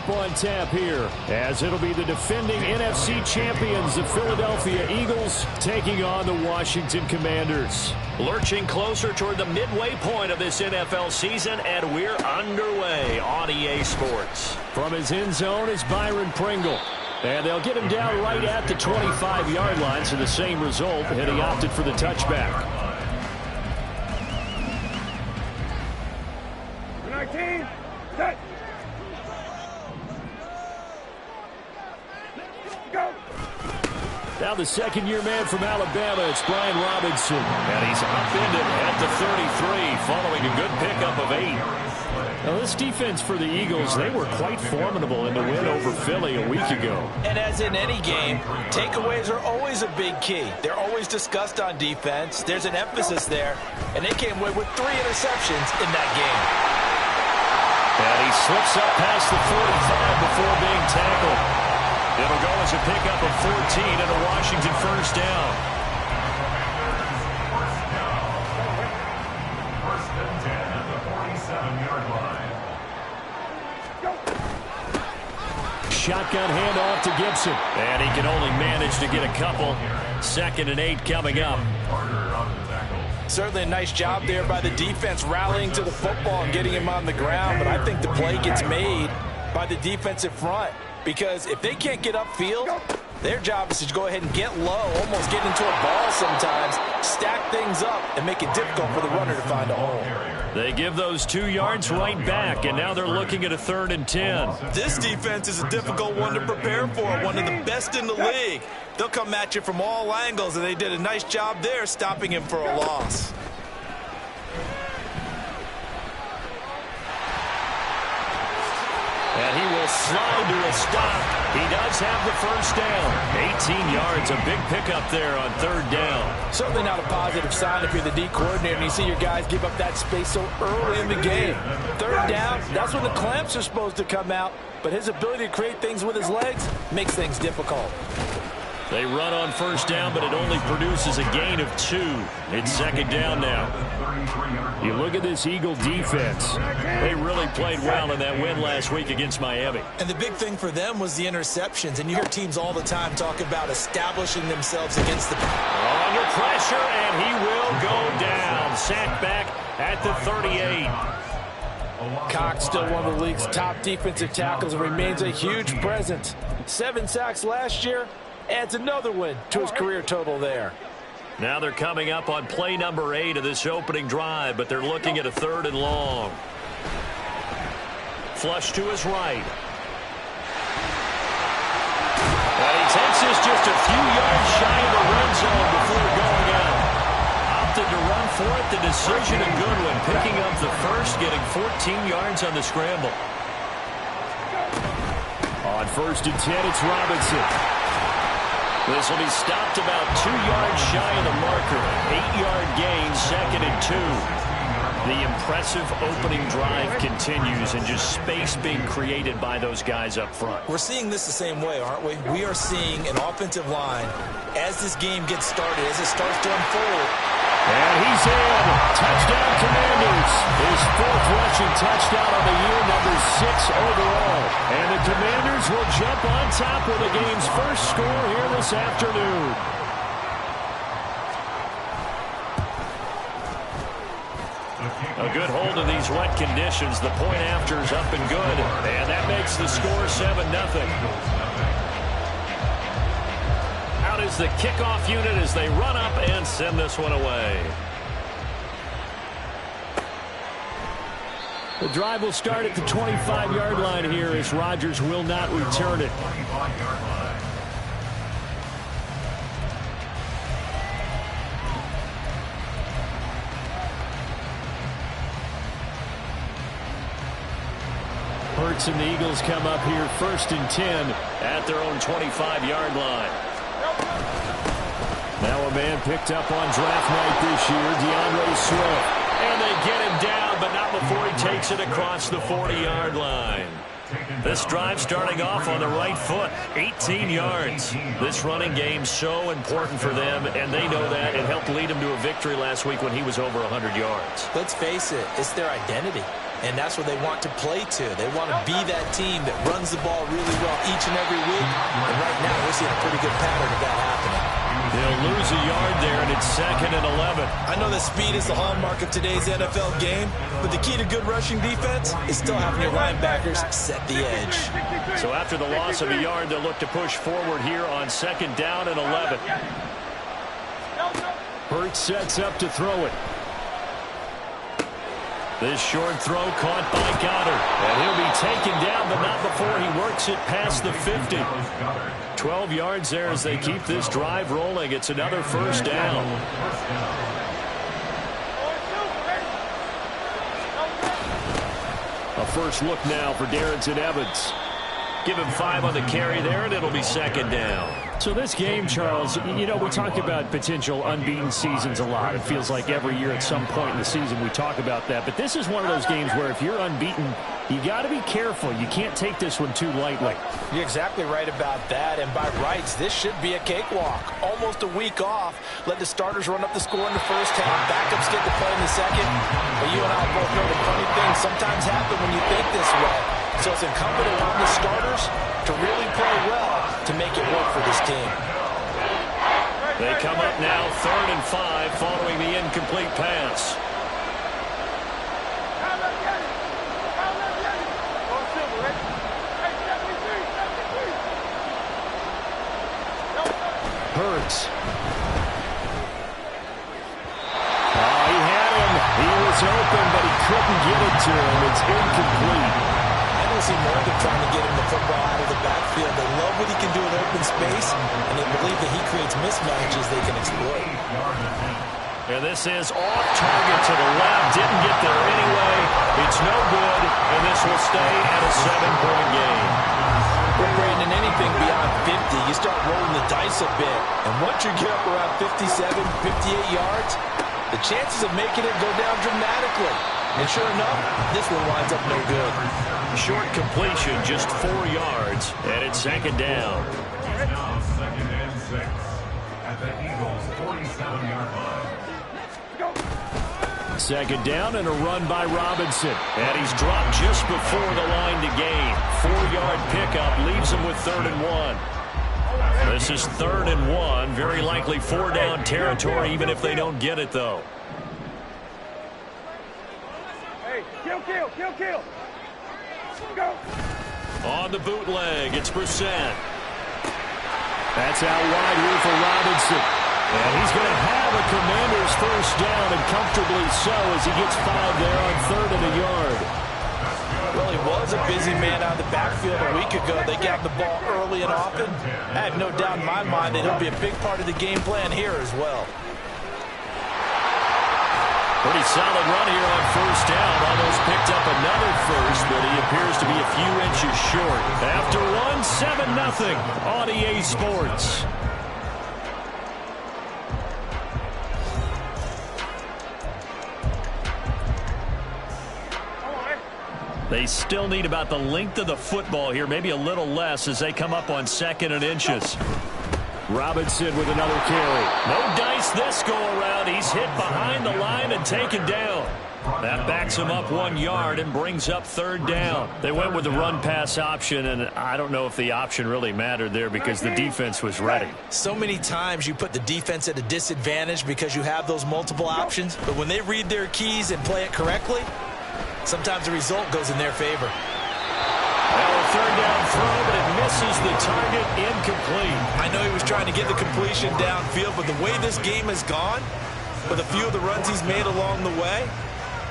up on tap here, as it'll be the defending NFC champions, the Philadelphia Eagles, taking on the Washington Commanders. Lurching closer toward the midway point of this NFL season, and we're underway on EA Sports. From his end zone is Byron Pringle. And they'll get him down right at the 25-yard line, so the same result, and he opted for the touchback. 19, set. Go. Now the second-year man from Alabama, it's Brian Robinson. And he's upended at the 33, following a good pickup of 8. Now this defense for the Eagles, they were quite formidable in the win over Philly a week ago. And as in any game, takeaways are always a big key. They're always discussed on defense. There's an emphasis there, and they came away with 3 interceptions in that game. And he slips up past the 45 before being tackled. It'll go as a pickup of 14 and a Washington first down. First and 10 at the 47-yard line. Shotgun handoff to Gibson. And he can only manage to get a couple. 2nd and 8 coming up. Certainly a nice job there by the defense rallying to the football and getting him on the ground. But I think the play gets made by the defensive front. Because if they can't get upfield, their job is to go ahead and get low, almost get into a ball sometimes, stack things up, and make it difficult for the runner to find a hole. They give those 2 yards right back, and now they're looking at a 3rd and 10. This defense is a difficult one to prepare for, one of the best in the league. They'll come at you from all angles, and they did a nice job there stopping him for a loss. And he will slide to a stop. He does have the first down. 18 yards, a big pickup there on 3rd down. Certainly not a positive sign if you're the D coordinator and you see your guys give up that space so early in the game. 3rd down, that's when the clamps are supposed to come out. But his ability to create things with his legs makes things difficult. They run on first down, but it only produces a gain of 2. It's 2nd down now. You look at this Eagle defense. They really played well in that win last week against Miami. And the big thing for them was the interceptions. And you hear teams all the time talk about establishing themselves against the... Under pressure, and he will go down. Sacked back at the 38. Cox still one of the league's top defensive tackles and remains a huge presence. 7 sacks last year. Adds another win to his career total there. Now they're coming up on play number 8 of this opening drive, but they're looking at a 3rd and long. Flush to his right. And he takes this just a few yards shy of the red zone before going out. Opted to run for it. The decision a good one. Picking up the first, getting 14 yards on the scramble. On 1st and 10, it's Robinson. This will be stopped about 2 yards shy of the marker. 8-yard gain, 2nd and 2. The impressive opening drive continues, and just space being created by those guys up front. We're seeing this the same way, aren't we? We are seeing an offensive line as this game gets started, as it starts to unfold. And he's in. Touchdown, Commanders. His 4th rushing touchdown of the year, number 6 overall. And the Commanders will jump on top with the game's first score here this afternoon. A good hold of these wet conditions. The point after is up and good. And that makes the score 7-0. Out is the kickoff unit as they run up and send this one away. The drive will start at the 25-yard line here as Rodgers will not return it. Hurts and the Eagles come up here 1st and 10 at their own 25-yard line. Now a man picked up on draft night this year, DeAndre Swift. And they get him down, but not before he takes it across the 40-yard line. This drive starting off on the right foot, 18 yards. This running game so important for them, and they know that. It helped lead them to a victory last week when he was over 100 yards. Let's face it, it's their identity. and that's what they want to play to. They want to be that team that runs the ball really well each and every week, and right now we're seeing a pretty good pattern of that happening. They'll lose a yard there, and it's 2nd and 11. I know that speed is the hallmark of today's NFL game, but the key to good rushing defense is still having your linebackers set the edge. So after the loss of a yard, they'll look to push forward here on 2nd down and 11. Hurts sets up to throw it. This short throw caught by Goddard. And he'll be taken down, but not before he works it past the 50. 12 yards there as they keep this drive rolling. It's another 1st down. A first look now for Darrington Evans. Give him 5 on the carry there, and it'll be 2nd down. So this game, Charles, you know, we talk about potential unbeaten seasons a lot. It feels like every year at some point in the season we talk about that. But this is one of those games where if you're unbeaten, you got to be careful. You can't take this one too lightly. You're exactly right about that, and by rights, this should be a cakewalk. Almost a week off. Let the starters run up the score in the first half. Backups get to play in the second. But you and I both know the funny things sometimes happen when you think this way. So it's incumbent upon the starters to really play well to make it work for this team. They come up now 3rd and 5 following the incomplete pass. Hurts. Oh, he had him. He was open, but he couldn't get it to him. It's incomplete. I don't see more than trying to get him the football out of the backfield. They love what he can do in open space, and they believe that he creates mismatches they can exploit. And this is off target to the left. Didn't get there anyway. It's no good, and this will stay at a 7-point game. Well, Brandon, anything beyond 50, you start rolling the dice a bit. And once you get up around 57, 58 yards, the chances of making it go down dramatically. And sure enough, this one winds up no good. Short completion, just 4 yards, and it's 2nd down. Now 2nd and 6 at the Eagles' 47-yard line. 2nd down and a run by Robinson. And he's dropped just before the line to gain. 4-yard pickup leaves him with 3rd and 1. This is 3rd and 1. Very likely 4-down territory, even if they don't get it, though. Hey, kill. Go. On the bootleg, it's Brissett. That's out wide here for Robinson. And he's going to have a Commanders 1st down, and comfortably so, as he gets 5 there on 3rd and a yard. Well, he was a busy man out of the backfield a week ago. They got the ball early and often. I have no doubt in my mind that he'll be a big part of the game plan here as well. Pretty solid run here on 1st down. Almost picked up another first, but he appears to be a few inches short. After one, 7-0 on EA Sports. They still need about the length of the football here, maybe a little less as they come up on 2nd and inches. Robinson with another carry. No dice this go-around. He's hit behind the line and taken down. That backs him up 1 yard and brings up 3rd down. They went with the run-pass option, and I don't know if the option really mattered there because the defense was ready. So many times you put the defense at a disadvantage because you have those multiple options, but when they read their keys and play it correctly, sometimes the result goes in their favor. Well, a 3rd down throw, but it misses the target, incomplete. I know he was trying to get the completion downfield, but the way this game has gone, with a few of the runs he's made along the way,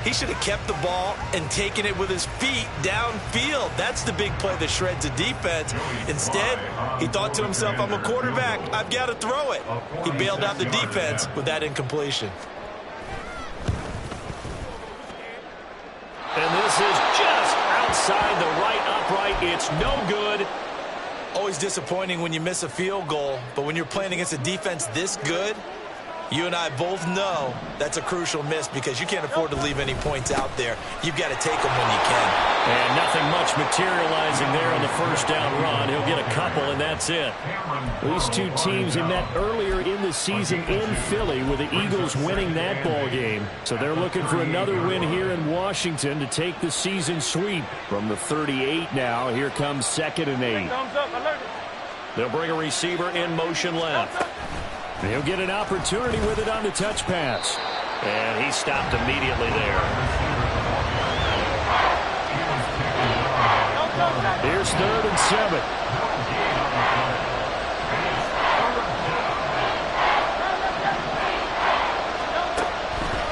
he should have kept the ball and taken it with his feet downfield. That's the big play that shreds a defense. Instead, he thought to himself, I'm a quarterback, I've got to throw it. He bailed out the defense with that incompletion. And this is just outside the right upright. It's no good. Always disappointing when you miss a field goal, but when you're playing against a defense this good, You and I both know that's a crucial miss because you can't afford to leave any points out there. You've got to take them when you can. And nothing much materializing there on the first down run. He'll get a couple, and that's it. These two teams they met earlier in the season in Philly with the Eagles winning that ball game. So they're looking for another win here in Washington to take the season sweep. From the 38 now, here comes 2nd and 8. They'll bring a receiver in motion left. He'll get an opportunity with it on the touch pass. And he stopped immediately there. Here's 3rd and 7.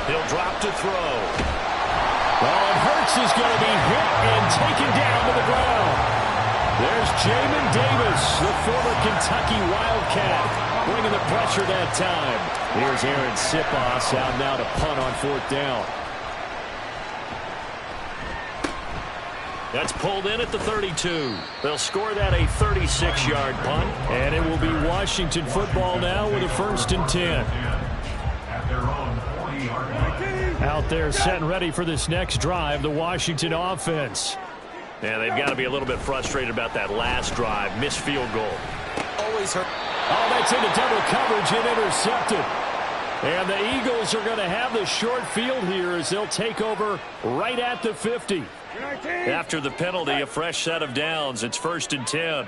He'll drop to throw. Well, and Hurts is going to be hit and taken down to the ground. There's Jamin Davis, the former Kentucky Wildcat, bringing the pressure that time. Here's Aaron Sipos out now to punt on 4th down. That's pulled in at the 32. They'll score that a 36-yard punt. And it will be Washington football now with a 1st and 10. At their own 40-yard line. Out there set and ready for this next drive, the Washington offense. And they've got to be a little bit frustrated about that last drive. Missed field goal. Always hurt. Oh, that's into double coverage and intercepted. And the Eagles are going to have the short field here as they'll take over right at the 50. After the penalty, a fresh set of downs. It's 1st and 10.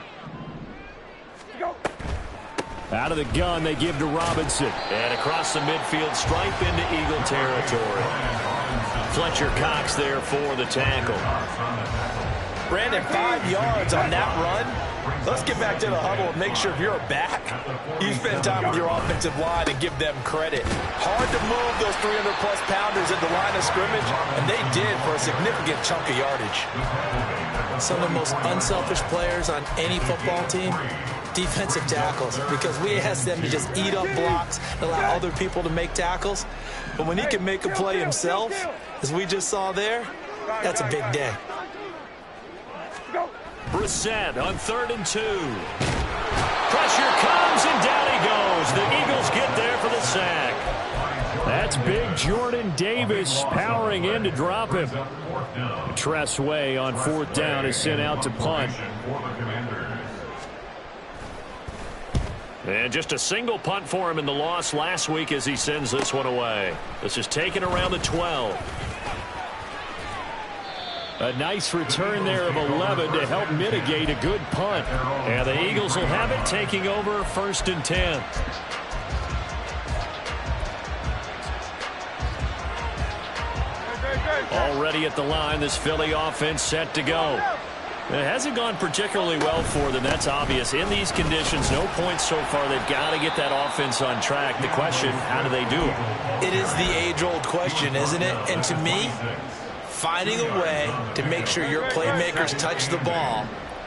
Out of the gun, they give to Robinson. And across the midfield stripe into Eagle territory. Fletcher Cox there for the tackle. Brandon, 5 yards on that run. Let's get back to the huddle and make sure if you're a back, you spend time with your offensive line and give them credit. Hard to move those 300-plus pounders at the line of scrimmage, and they did for a significant chunk of yardage. Some of the most unselfish players on any football team, defensive tackles, because we ask them to just eat up blocks and allow other people to make tackles. But when he can make a play himself, as we just saw there, that's a big day. Brissett on 3rd and 2. Pressure comes, and down he goes. The Eagles get there for the sack. That's big Jordan Davis powering in to drop him. Tress Way on 4th down is sent out to punt. And just a single punt for him in the loss last week as he sends this one away. This is taken around the 12. A nice return there of 11 to help mitigate a good punt. And the Eagles will have it taking over 1st and 10. Already at the line, this Philly offense set to go. It hasn't gone particularly well for them. That's obvious. In these conditions, no points so far. They've got to get that offense on track. The question, how do they do it? It is the age-old question, isn't it? And to me, finding a way to make sure your playmakers touch the ball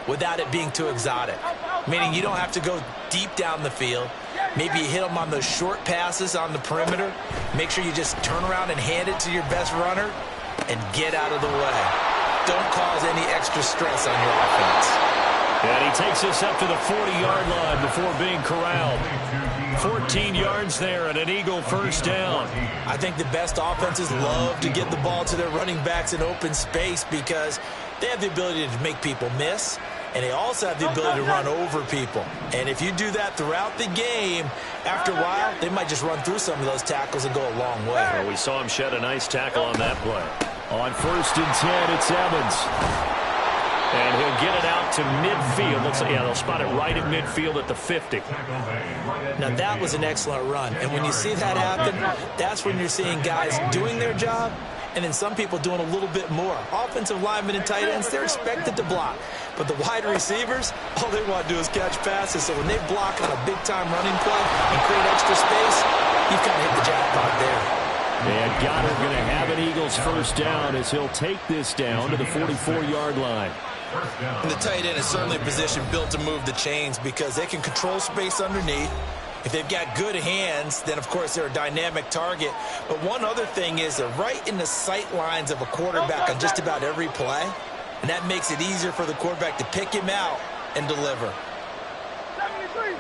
without it being too exotic. Meaning you don't have to go deep down the field. Maybe you hit them on those short passes on the perimeter. Make sure you just turn around and hand it to your best runner and get out of the way. Don't cause any extra stress on your offense. And he takes us up to the 40-yard line before being corralled. 14 yards there and an Eagle 1st down. I think the best offenses love to get the ball to their running backs in open space because they have the ability to make people miss, and they also have the ability to run over people. And if you do that throughout the game, after a while, they might just run through some of those tackles and go a long way. Well, we saw him shed a nice tackle on that play. On 1st and 10, it's Evans. And he'll get it out to midfield. Looks like, yeah, they'll spot it right at midfield at the 50. Now, that was an excellent run. And when you see that happen, that's when you're seeing guys doing their job and then some people doing a little bit more. Offensive linemen and tight ends, they're expected to block. But the wide receivers, all they want to do is catch passes. So when they block on a big-time running play and create extra space, you've kind of hit the jackpot there. And Goddard going to have an Eagles 1st down as he'll take this down to the 44-yard line. And the tight end is certainly a position built to move the chains because they can control space underneath. If they've got good hands, then, of course, they're a dynamic target. But one other thing is they're right in the sight lines of a quarterback on just about every play. And that makes it easier for the quarterback to pick him out and deliver. 73.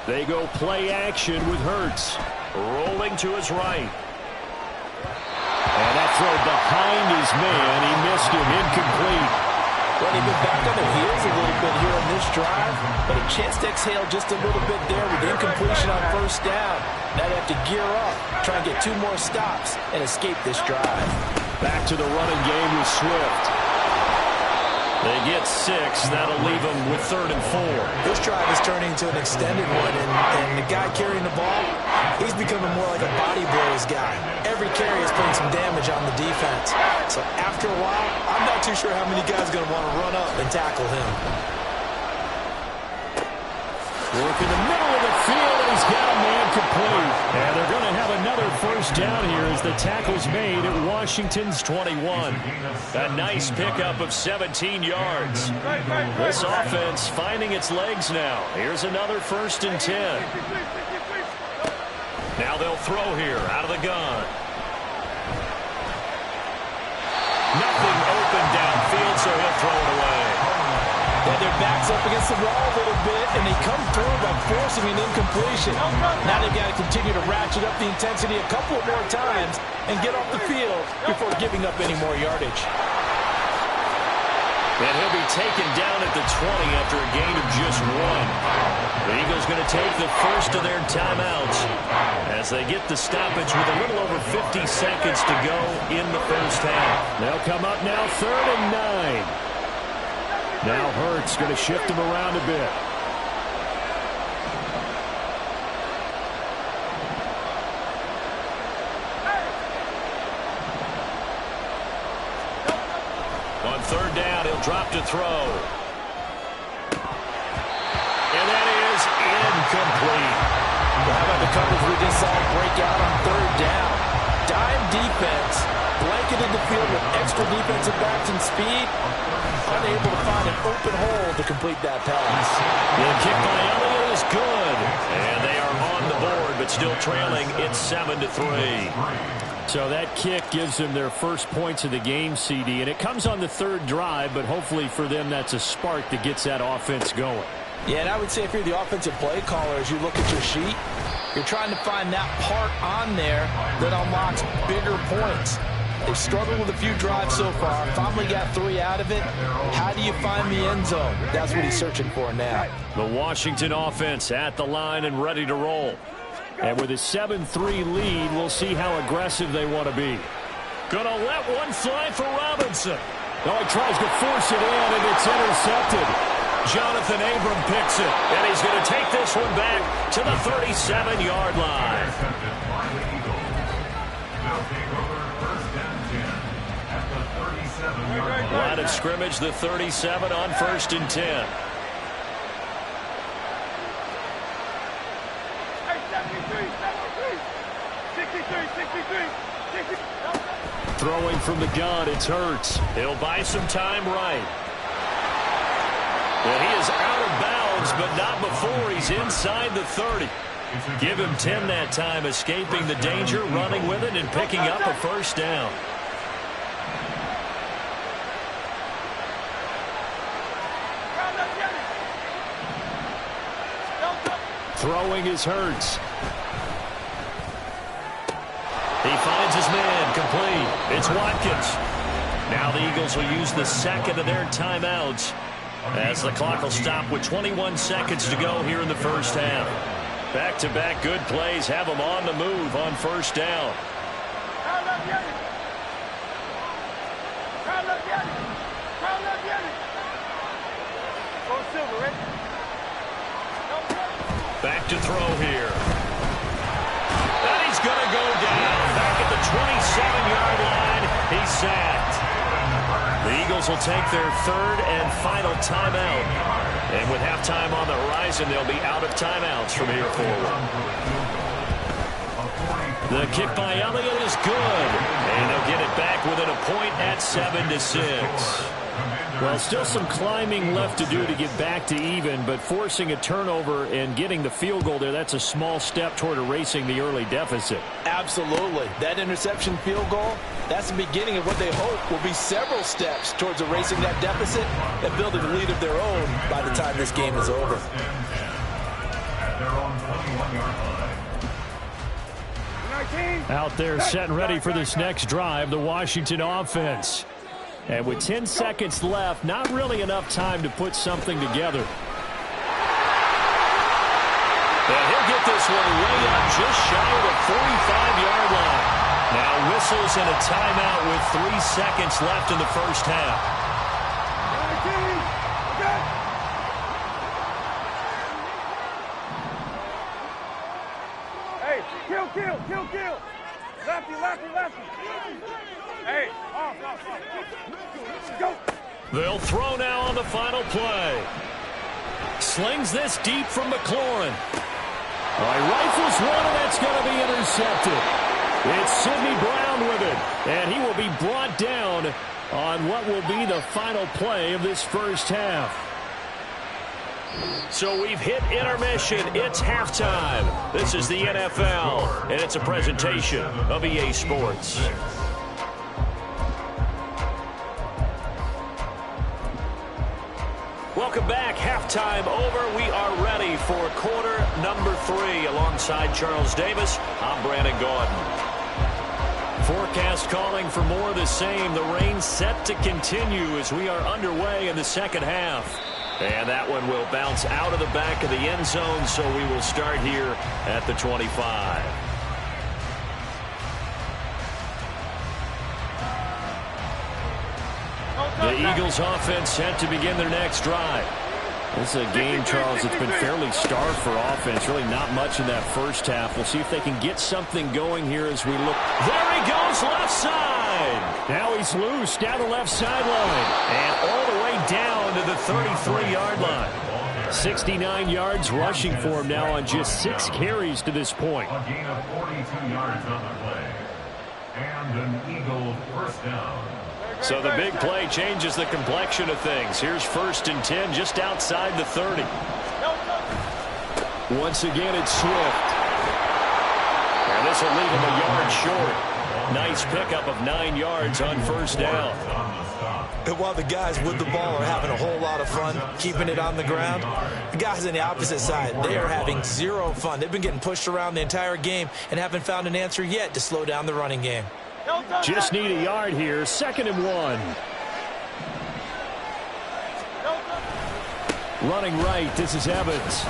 They go play action with Hurts. Rolling to his right. And that throw behind his man. He missed him. Incomplete. Well, they've been back on their heels a little bit here on this drive, but a chance to exhale just a little bit there with incompletion on first down. Now they have to gear up, try and get 2 more stops, and escape this drive. Back to the running game with Swift. They get 6. That'll leave them with 3rd and 4. This drive is turning into an extended one, and the guy carrying the ball, he's becoming more like a body blows guy. Every carry is putting some damage on the defense. So after a while, I'm not too sure how many guys are going to want to run up and tackle him. Work in the middle of the field, and he's got a man complete. And they're going to have another first down here as the tackle's made at Washington's 21. A nice pickup of 17 yards. This offense finding its legs now. Here's another 1st and 10. Now they'll throw here out of the gun. Nothing open downfield, so he'll throw it away. Yeah, their back's up against the wall a little bit, and they come through by forcing an incompletion. Now they've got to continue to ratchet up the intensity a couple more times and get off the field before giving up any more yardage. And he'll be taken down at the 20 after a gain of just 1. The Eagles going to take the first of their timeouts as they get the stoppage with a little over 50 seconds to go in the first half. They'll come up now 3rd and 9. Now Hurts going to shift him around a bit. On 3rd down, he'll drop to throw. And that is incomplete. Well, how about the coverage we just saw break out on 3rd down? Dime defense, blanketed the field with extra defensive backs and speed, unable to find an open hole to complete that pass. The kick by Elliott is good. And they are on the board, but still trailing. It's 7-3. So that kick gives them their first points of the game, CD, and it comes on the 3rd drive, but hopefully for them that's a spark that gets that offense going. Yeah, and I would say if you're the offensive play caller, as you look at your sheet, you're trying to find that part on there that unlocks bigger points. They've struggled with a few drives so far. Finally got 3 out of it. How do you find the end zone? That's what he's searching for now. The Washington offense at the line and ready to roll. And with a 7-3 lead, we'll see how aggressive they want to be. Gonna let one fly for Robinson. Oh, he tries to force it in, and it's intercepted. Jonathan Abram picks it, and he's going to take this one back to the 37-yard line. Line of scrimmage, the 37 on 1st and 10. Throwing from the gun, it's Hurts. He'll buy some time right. Well, he is out of bounds, but not before he's inside the 30. Give him 10 that time, escaping the danger, running with it, and picking up a first down. Throwing is Hurts. He finds his man, complete. It's Watkins. Now the Eagles will use the second of their timeouts as the clock will stop with 21 seconds to go here in the first half. Back-to-back good plays have them on the move on first down. Back to throw here. And he's going to go down. Back at the 27-yard line. He's sacked. The Eagles will take their 3rd and final timeout. And with halftime on the horizon, they'll be out of timeouts from here forward. The kick by Elliott is good. And they'll get it back within a point at 7-6. Well, still some climbing left to do to get back to even, but forcing a turnover and getting the field goal there, that's a small step toward erasing the early deficit. Absolutely. That interception field goal, that's the beginning of what they hope will be several steps towards erasing that deficit and building a lead of their own by the time this game is over. 21-yard line. Out there set and ready for this next drive, the Washington offense. And with 10 seconds left, not really enough time to put something together. And he'll get this one way up just shy of the 45-yard line. Now whistles and a timeout with 3 seconds left in the first half. Hey, kill. Lefty. Hey, off. Go. They'll throw now on the final play. Slings this deep from McLaurin. All right, rifles one, and that's going to be intercepted. It's Sidney Brown with it, and he will be brought down on what will be the final play of this first half. So we've hit intermission. It's halftime. This is the NFL, and it's a presentation of EA Sports. Welcome back. Halftime over. We are ready for quarter number 3. Alongside Charles Davis, I'm Brandon Gordon. Forecast calling for more of the same. The rain set to continue as we are underway in the second half. And that one will bounce out of the back of the end zone, so we will start here at the 25. The Eagles offense set to begin their next drive. This is a game, Charles, that's been fairly starved for offense. Really not much in that first half. We'll see if they can get something going here as we look. There he goes, left side. Now he's loose down the left sideline. And all the way down to the 33-yard line. 69 yards rushing for him now on just 6 carries to this point. A gain of 42 yards on the play. And an Eagle first down. So the big play changes the complexion of things. Here's 1st and 10 just outside the 30. Once again, it's Swift. And this will leave him a yard short. Nice pickup of 9 yards on first down. And while the guys with the ball are having a whole lot of fun keeping it on the ground, the guys on the opposite side, they are having zero fun. They've been getting pushed around the entire game and haven't found an answer yet to slow down the running game. Just need a yard here. 2nd and 1. Running right, this is Evans.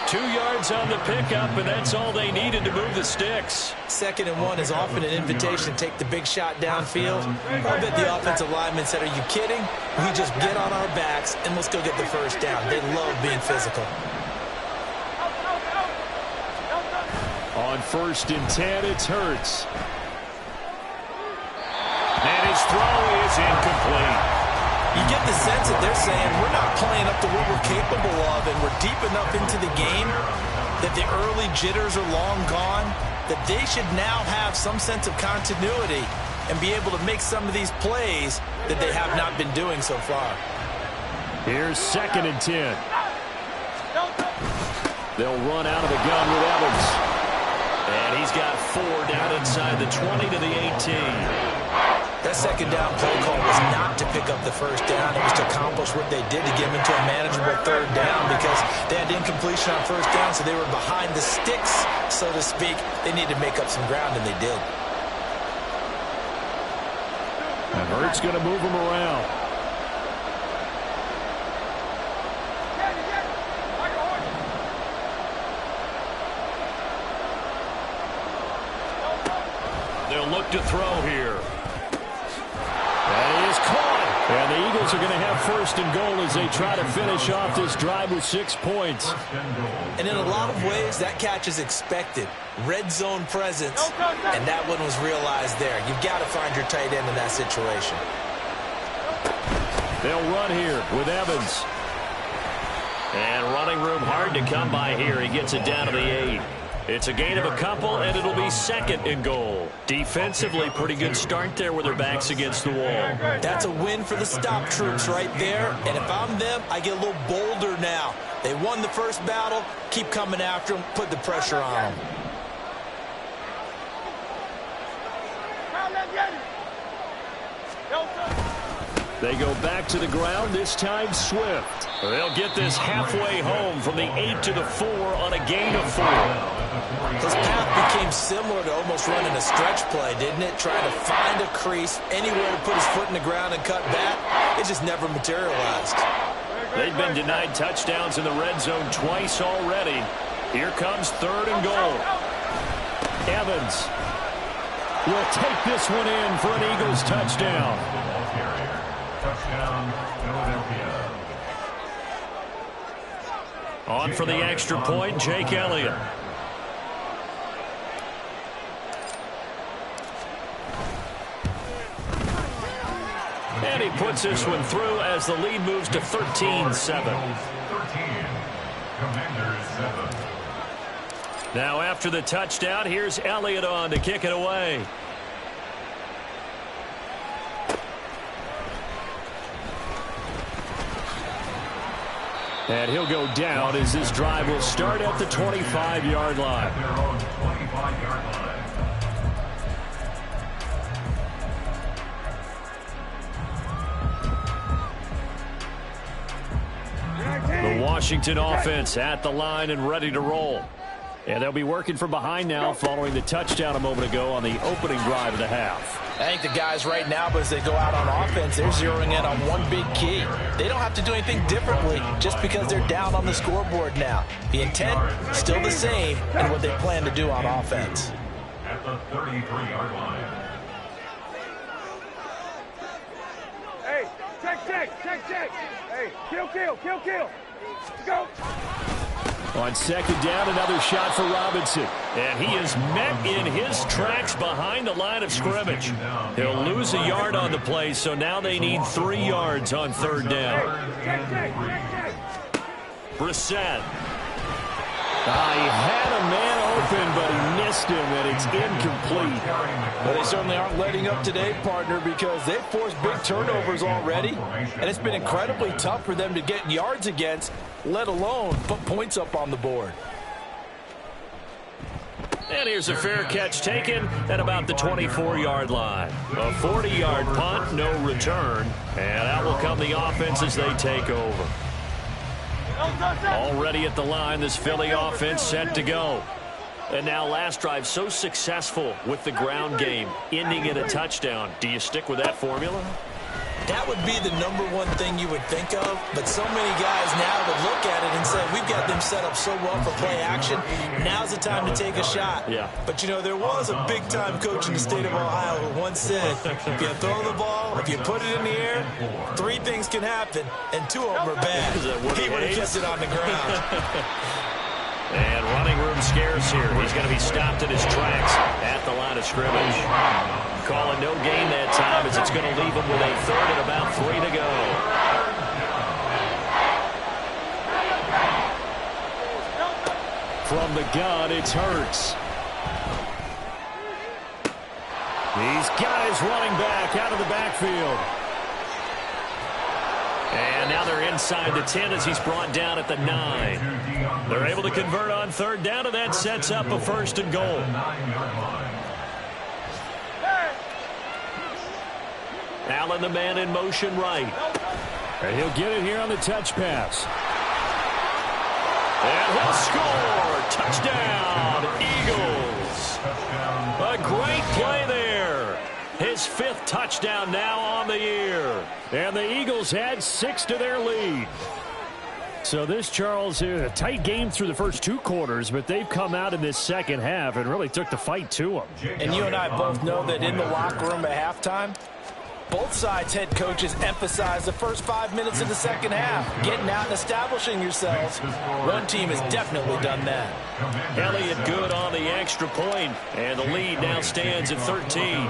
2 yards on the pickup, and that's all they needed to move the sticks. 2nd and 1 is often an invitation to take the big shot downfield. I bet the offensive lineman said, "Are you kidding? We just get on our backs and let's go get the first down." They love being physical. On 1st and 10, it's Hurts. And his throw is incomplete. You get the sense that they're saying we're not playing up to what we're capable of, and we're deep enough into the game that the early jitters are long gone, that they should now have some sense of continuity and be able to make some of these plays that they have not been doing so far. Here's 2nd and 10. They'll run out of the gun with Evans. And he's got 4 down inside the 20 to the 18. That 2nd down play call was not to pick up the first down. It was to accomplish what they did to get them into a manageable 3rd down because they had incompletion on 1st down, so they were behind the sticks, so to speak. They needed to make up some ground, and they did. And Hurts going to move him around. They'll look to throw here. That is caught. And the Eagles are going to have 1st and goal as they try to finish off this drive with 6 points. And in a lot of ways, that catch is expected. Red zone presence, and that one was realized there. You've got to find your tight end in that situation. They'll run here with Evans. And running room hard to come by here. He gets it down to the 8. It's a gain of a couple, and it'll be 2nd and goal. Defensively, pretty good start there with their backs against the wall. That's a win for the stop troops right there. And if I'm them, I get a little bolder now. They won the first battle. Keep coming after them. Put the pressure on them. They go back to the ground, this time Swift. They'll get this halfway home from the 8 to the 4 on a gain of 4. His path became similar to almost running a stretch play, didn't it? Trying to find a crease, anywhere to put his foot in the ground and cut back. It just never materialized. They've been denied touchdowns in the red zone twice already. Here comes 3rd and goal. Evans will take this one in for an Eagles touchdown. Touchdown, Philadelphia. On for the extra point, Jake Elliott. And he puts this one through as the lead moves to 13-7. 13, Commanders 7. Now after the touchdown, here's Elliott on to kick it away. And he'll go down as this drive will start at the 25-yard line. At their own 25-yard line. The Washington offense at the line and ready to roll. And they'll be working from behind now following the touchdown a moment ago on the opening drive of the half. I think the guys right now, but as they go out on offense, they're zeroing in on one big key. They don't have to do anything differently just because they're down on the scoreboard now. The intent, still the same, and what they plan to do on offense. At the 33-yard line. Hey, check. Hey, kill. Go. On 2nd down, another shot for Robinson. And he is met in his tracks behind the line of scrimmage. He'll lose a yard on the play, so now they need 3 yards on 3rd down. Brissett. He had a man open, but he missed him, and it's incomplete. Well, they certainly aren't letting up today, partner, because they've forced big turnovers already, and it's been incredibly tough for them to get yards against, let alone put points up on the board. And here's a fair catch taken at about the 24-yard line. A 40-yard punt, no return, and out will come the offense as they take over. Already at the line, this Philly offense set to go. And now last drive so successful with the ground game, ending in a touchdown. Do you stick with that formula? That would be the #1 thing you would think of, but so many guys now would look at it and say, we've got them set up so well for play action, now's the time to take a shot. Yeah. But, you know, there was a big-time coach in the state of Ohio who once said, if you throw the ball, if you put it in the air, 3 things can happen, and 2 of them are bad. He would have kept it on the ground. And running room scarce here. He's going to be stopped in his tracks at the line of scrimmage. Calling no gain that time as it's going to leave him with a 3rd and about 3 to go. From the gun, it's Hurts. These guys running back out of the backfield. And now they're inside the 10 as he's brought down at the 9. They're able to convert on 3rd down, and that sets up a 1st and goal. Allen, the man in motion right. And he'll get it here on the touch pass. And he'll score. Touchdown, Eagles. A great play there. His 5th touchdown now on the year. And the Eagles had 6 to their lead. So this, Charles, a tight game through the first 2 quarters, but they've come out in this second half and really took the fight to them. And you and I both know that in the locker room at halftime, both sides' head coaches emphasize the first 5 minutes of the second half, getting out and establishing yourselves. One team has definitely done that. Elliott good on the extra point, and the lead now stands at 13.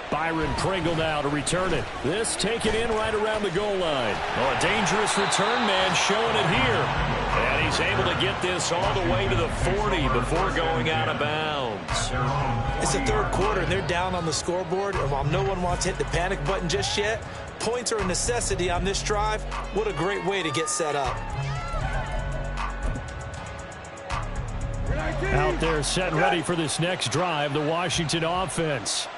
Byron Pringle now to return it. This taken in right around the goal line. Oh, a dangerous return man showing it here. And he's able to get this all the way to the 40 before going out of bounds. It's the 3rd quarter, and they're down on the scoreboard. And while no one wants to hit the panic button just yet, points are a necessity on this drive. What a great way to get set up. Out there set and ready for this next drive, the Washington offense.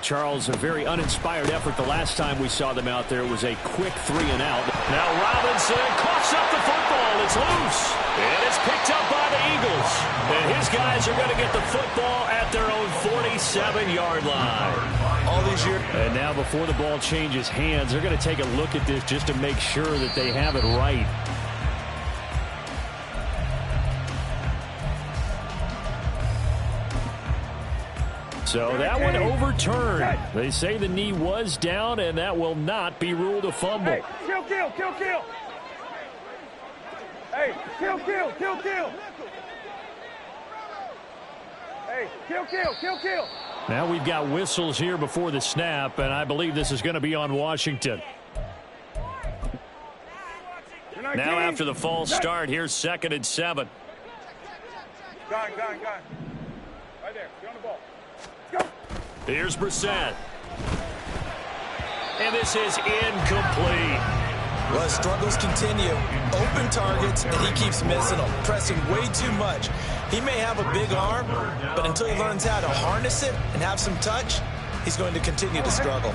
Charles, a very uninspired effort the last time we saw them out there. It was a quick 3-and-out. Now Robinson coughs up the football. It's loose. And it's picked up by the Eagles. And his guys are going to get the football at their own 47-yard line. All these years. And now before the ball changes hands, they're going to take a look at this just to make sure that they have it right. So that one overturned. They say the knee was down, and that will not be ruled a fumble. Hey, kill, kill, kill, kill. Hey, kill, kill, kill, kill. Hey, kill, kill, kill, kill. Now we've got whistles here before the snap, and I believe this is going to be on Washington. Now after the false start, here's 2nd and 7. Gone. Right there, get on the ball. Go. Here's Brissett. And this is incomplete. Well, his struggles continue. Open targets, and he keeps missing them, pressing way too much. He may have a big arm, but until he learns how to harness it and have some touch, he's going to continue to struggle.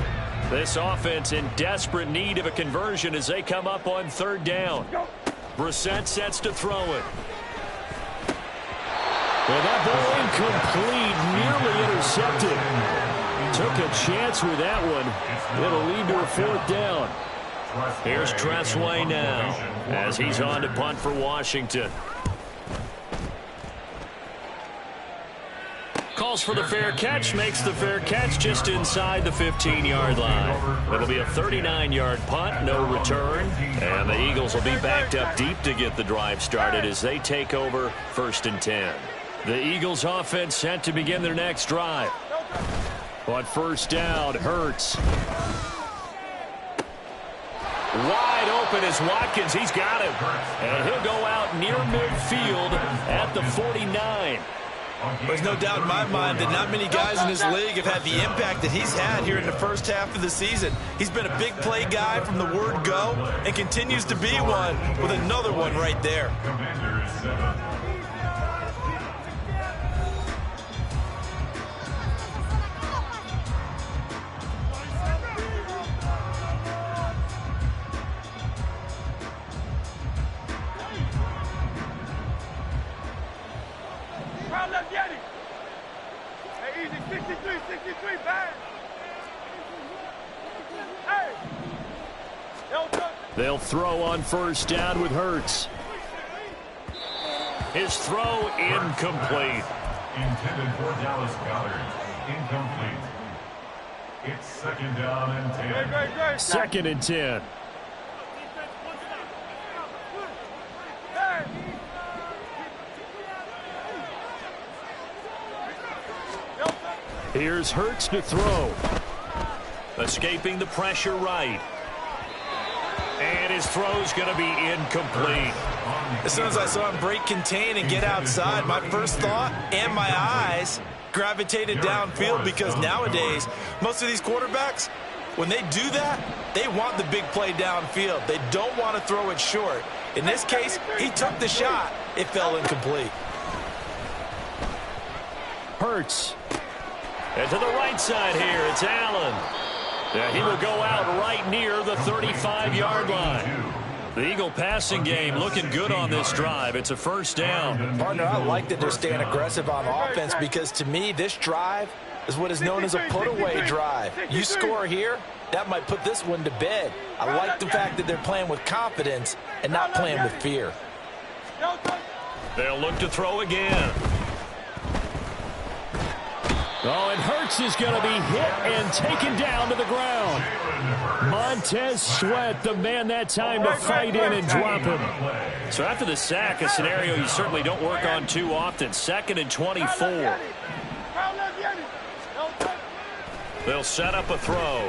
This offense in desperate need of a conversion as they come up on 3rd down. Brissett sets to throw it. And that ball incomplete, nearly intercepted. Took a chance with that one. It'll lead to a 4th down. Here's Tressway now as he's on to punt for Washington. Calls for the fair catch, makes the fair catch just inside the 15-yard line. It'll be a 39-yard punt, no return, and the Eagles will be backed up deep to get the drive started as they take over 1st and 10. The Eagles offense set to begin their next drive. On 1st down, Hurts. Wide open is Watkins. He's got him. And he'll go out near midfield at the 49. There's no doubt in my mind that not many guys in this league have had the impact that he's had here in the first half of the season. He's been a big play guy from the word go and continues to be one with another one right there. Commanders 7. Hey, easy, 63, bang. Hey. They'll throw on 1st down with Hurts. His throw incomplete. Intended for Dallas Goddard. Incomplete. It's 2nd down and 10. Great. 2nd and 10. Here's Hurts to throw. Escaping the pressure right. And his throw's going to be incomplete. As soon as I saw him break contain and get outside, my first thought and my eyes gravitated downfield because nowadays, most of these quarterbacks, when they do that, they want the big play downfield. They don't want to throw it short. In this case, he took the shot. It fell incomplete. Hurts. And to the right side here, it's Allen. Yeah, he will go out right near the 35-yard line. The Eagle passing game looking good on this drive. It's a 1st down. Partner, I like that they're staying aggressive on offense because to me, this drive is what is known as a put-away drive. You score here, that might put this one to bed. I like the fact that they're playing with confidence and not playing with fear. They'll look to throw again. Oh, and Hurts is going to be hit and taken down to the ground. Montez Sweat, the man that time to fight in and drop him. So after the sack, a scenario you certainly don't work on too often. 2nd and 24. They'll set up a throw.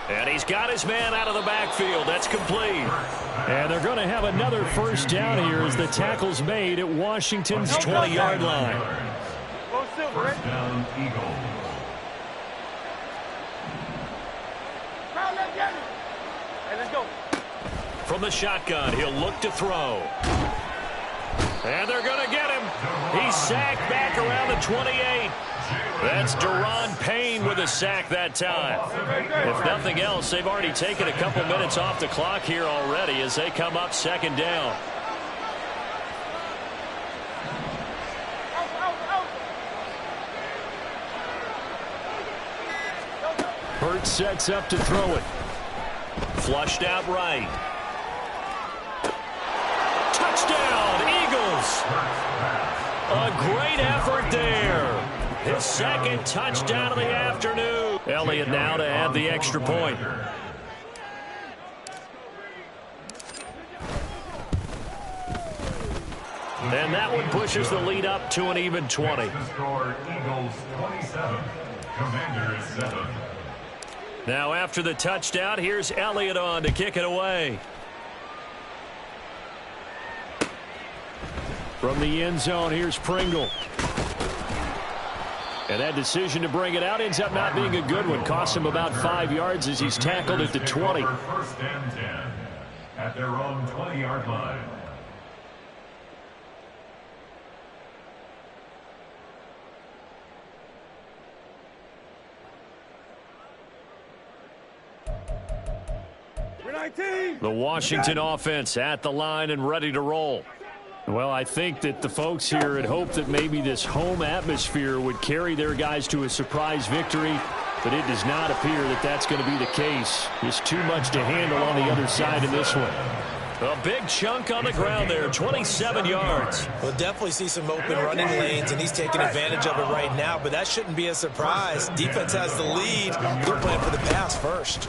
And he's got his man out of the backfield. That's complete. And they're going to have another 1st down here as the tackle's made at Washington's 20-yard line. 1st down, Eagles. Hey, let's go. From the shotgun, he'll look to throw. And they're going to get him. He's sacked back around the 28. That's Deron Payne with a sack that time. If nothing else, they've already taken a couple minutes off the clock here already as they come up second down. Hurt sets up to throw it. Flushed out right. Touchdown, Eagles. A great effort there. His second touchdown of the afternoon. Elliott now to add the extra point. And that one pushes the lead up to an even 20. The score, Eagles 27, Commanders 7. Now after the touchdown, here's Elliott on to kick it away. From the end zone, here's Pringle. And that decision to bring it out ends up not being a good one. Cost him about 5 yards as he's tackled at the 20. First and 10 at their own 20-yard line. The Washington offense at the line and ready to roll. Well, I think that the folks here had hoped that maybe this home atmosphere would carry their guys to a surprise victory, but it does not appear that that's going to be the case. There's too much to handle on the other side of this one. A big chunk on the ground there, 27 yards. We'll definitely see some open running lanes, and he's taking advantage of it right now, but that shouldn't be a surprise. Defense has the lead. They're playing for the pass first.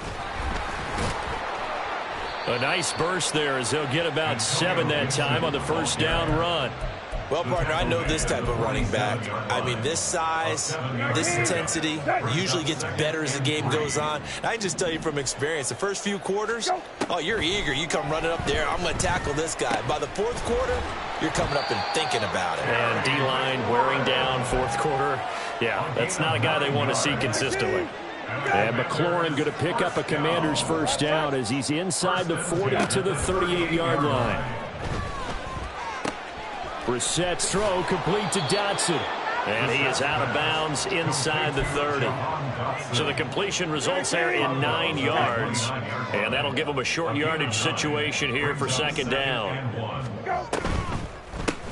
A nice burst there as they'll get about 7 that time on the first down run. Well, partner, I know this type of running back. I mean, this size, this intensity usually gets better as the game goes on. I can just tell you from experience, the first few quarters, oh, you're eager. You come running up there, I'm going to tackle this guy. By the fourth quarter, you're coming up and thinking about it. And D-line wearing down fourth quarter. Yeah, that's not a guy they want to see consistently. And McLaurin going to pick up a Commander's first down as he's inside the 40 to the 38-yard line. Brissett's throw complete to Dotson. And he is out of bounds inside the 30. So the completion results there in 9 yards. And that'll give him a short yardage situation here for second down.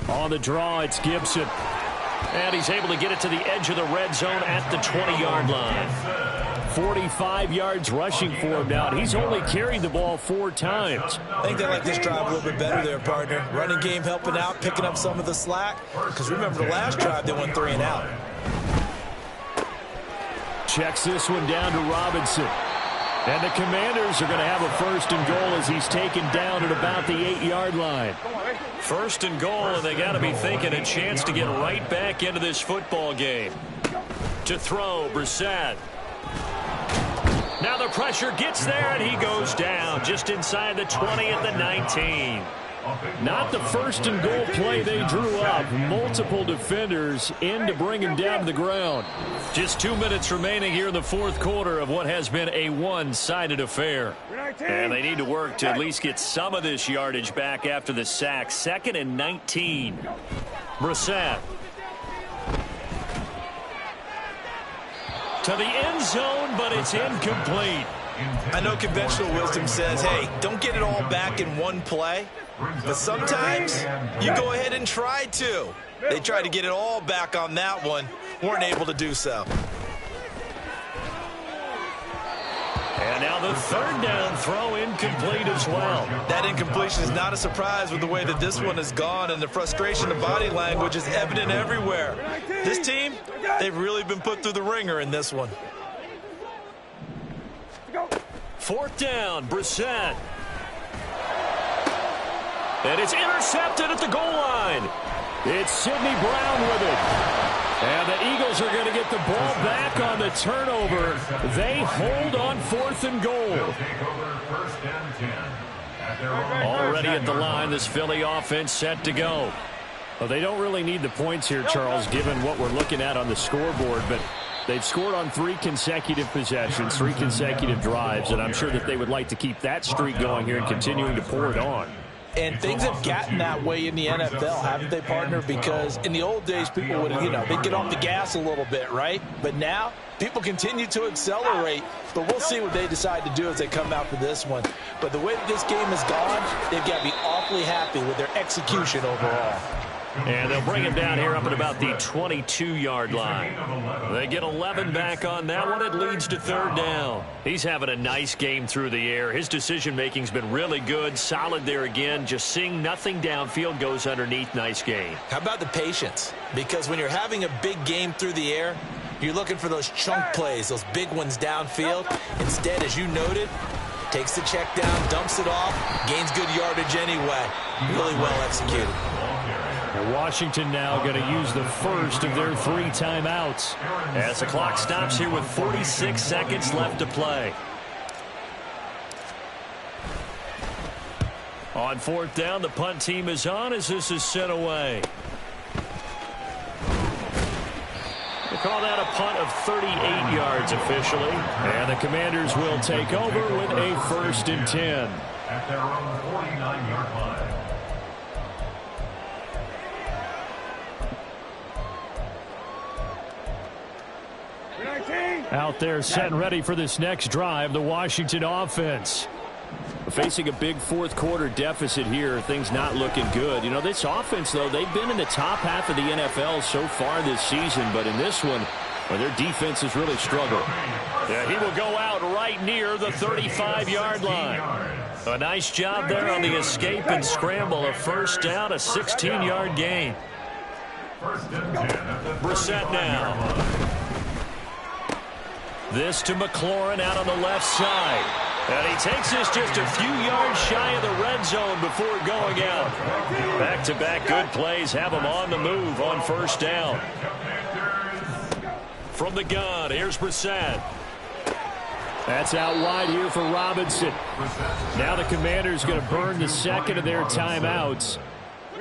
On the draw, it's Gibson. And he's able to get it to the edge of the red zone at the 20-yard line. 45 yards rushing for him now. He's only carried the ball 4 times. I think they like this drive a little bit better there, partner. Running game helping out, picking up some of the slack. Because remember the last drive, they went 3 and out. Checks this one down to Robinson. And the Commanders are going to have a first and goal as he's taken down at about the 8-yard line. First and goal, and they got to be thinking a chance to get right back into this football game. To throw, Brissett. Now the pressure gets there, and he goes down just inside the 20 at the 19. Not the first and goal play they drew up. Multiple defenders in to bring him down to the ground. Just 2 minutes remaining here in the fourth quarter of what has been a one-sided affair. And they need to work to at least get some of this yardage back after the sack. 2nd and 19. Brissett. To the end zone, but it's incomplete. I know conventional wisdom says, hey, don't get it all back in one play. But sometimes you go ahead and try to. They tried to get it all back on that one. Weren't able to do so. And now the third down throw incomplete as well. That incompletion is not a surprise with the way that this one has gone, and the frustration of body language is evident everywhere. This team, they've really been put through the ringer in this one. 4th down, Brissett. And it's intercepted at the goal line. It's Sidney Brown with it. And the Eagles are going to get the ball back on the turnover. They hold on 4th and goal. Already at the line, this Philly offense set to go. Well, they don't really need the points here, Charles, given what we're looking at on the scoreboard, but they've scored on 3 consecutive possessions, 3 consecutive drives, and I'm sure that they would like to keep that streak going here and continuing to pour it on. And things have gotten that way in the NFL, haven't they, partner? Because in the old days, people would, they'd get off the gas a little bit, right? But now, people continue to accelerate. But we'll see what they decide to do as they come out for this one. But the way that this game has gone, they've got to be awfully happy with their execution overall. And they'll bring him down here up at about the 22-yard line. They get 11 back on that one. It leads to third down. He's having a nice game through the air. His decision-making's been really good. Solid there again. Just seeing nothing downfield goes underneath. Nice game. How about the patience? Because when you're having a big game through the air, you're looking for those chunk plays, those big ones downfield. Instead, as you noted, takes the check down, dumps it off, gains good yardage anyway. Really well executed. And Washington now going to use the first of their 3 timeouts. As the clock stops here with 46 seconds left to play. On fourth down, the punt team is on as this is sent away. We'll call that a punt of 38 yards officially. And the Commanders will take over with a 1st and 10. At their own 49-yard line. Out there set and ready for this next drive, the Washington offense. Facing a big fourth quarter deficit here, things not looking good. This offense, though, they've been in the top half of the NFL so far this season, but in this one, their defense has really struggled. Yeah, he will go out right near the 35-yard line. A nice job there on the escape and scramble. A first down, a 16-yard gain. Brissett now. This to McLaurin out on the left side. And he takes this just a few yards shy of the red zone before going out. Back-to-back good plays have him on the move on first down. From the gun, here's Brissett. That's out wide here for Robinson. Now the Commanders going to burn the second of their timeouts.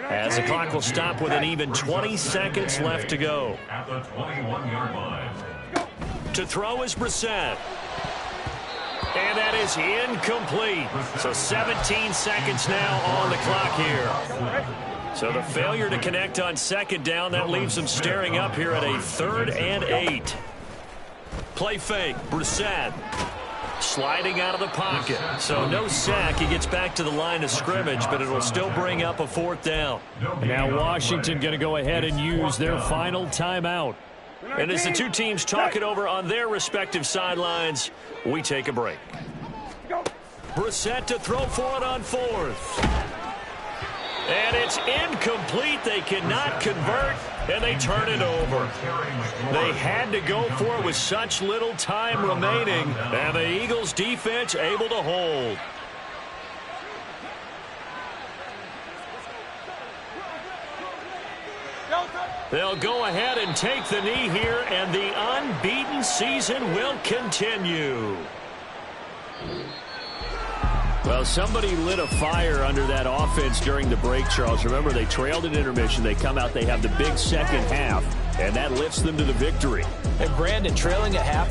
As the clock will stop with an even 20 seconds left to go. At the 21-yard line. To throw is Brissett. And that is incomplete. So 17 seconds now on the clock here. So the failure to connect on second down, that leaves them staring up here at a 3rd and 8. Play fake, Brissett. Sliding out of the pocket. So no sack. He gets back to the line of scrimmage, but it'll still bring up a 4th down. And now Washington going to go ahead and use their final timeout. And as the two teams talk it over on their respective sidelines, we take a break. Brissett to throw for it on 4th. And it's incomplete. They cannot convert, and they turn it over. They had to go for it with such little time remaining, and the Eagles defense able to hold. They'll go ahead and take the knee here, and the unbeaten season will continue. Well, somebody lit a fire under that offense during the break, Charles. Remember, they trailed at intermission. They come out, they have the big second half, and that lifts them to the victory. And Brandon, trailing at halftime.